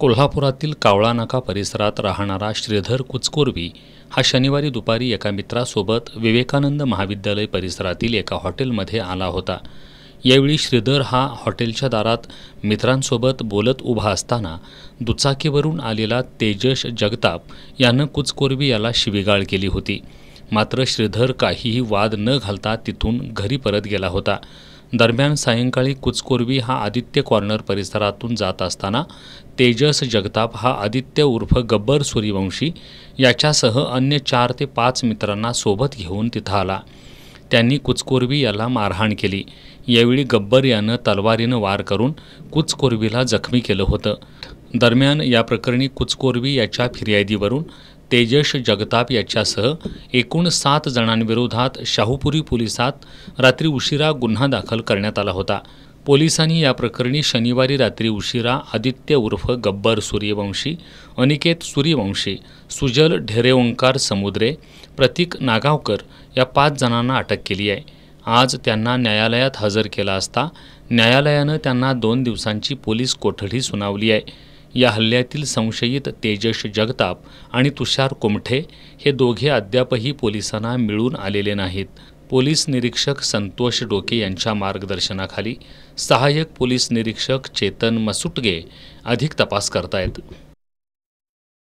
कोल्हापुरातील कावळा नाका परिसरात राहणारा श्रीधर कुचकुर्वी हा शनिवारी दुपारी एका मित्रासोबत विवेकानंद महाविद्यालय परिसरातील एका हॉटेलमध्ये आला होता। यावेळी श्रीधर हा हॉटेलच्या दारात मित्रांसोबत बोलत उभा असताना दुचाकीवरून आलेला तेजस जगताप यानं कुचकुर्वी याला शिवीगाळ केली होती। मात्र श्रीधर काहीही वाद न घालता तिथून घरी परत गेला होता। दरम्यान सायंकाळी कुचकुर्वी हा आदित्य कॉर्नर परिसरातून जात असताना तेजस जगताप हा आदित्य उर्फ गब्बर सूर्यवंशी याच्यासह अन्य 4 ते 5 मित्रांना सोबत घेऊन तिथं आला। त्यांनी कुचकुर्वी याला मारहाण केली। यावेळी गब्बर यानं तलवारीनं वार करून कुचकुर्वीला जखमी केलं होतं। दरम्यान या प्रकरणी कुचकुर्वी याच्या फिर्यादीवरून तेजस जगताप याच्यासह एकूण 7 जणांविरोधात शाहूपुरी पोलिसात रात्री उशिरा गुन्हा दाखल करण्यात आला होता। पोलिसांनी या प्रकरणी शनिवारी रात्री उशिरा आदित्य उर्फ गब्बर सूर्यवंशी, अनिकेत सूर्यवंशी, सुजल ढेरेओंकार समुद्रे, प्रतीक नागावकर या 5 जणांना अटक केली आहे। आज त्यांना न्यायालयात हजर केला असता न्यायालयानं त्यांना 2 दिवसांची पोलीस कोठडी सुनावली आहे। या हल्ल्यातील संशयित तेजस जगताप आणि तुषार कुमठे हे दोघे अद्यापही पोलिसांना मिळून आलेले नाहीत। पोलीस निरीक्षक संतोष डोके यांच्या मार्गदर्शनाखाली सहाय्यक पोलीस निरीक्षक चेतन मसुटगे अधिक तपास करतायत।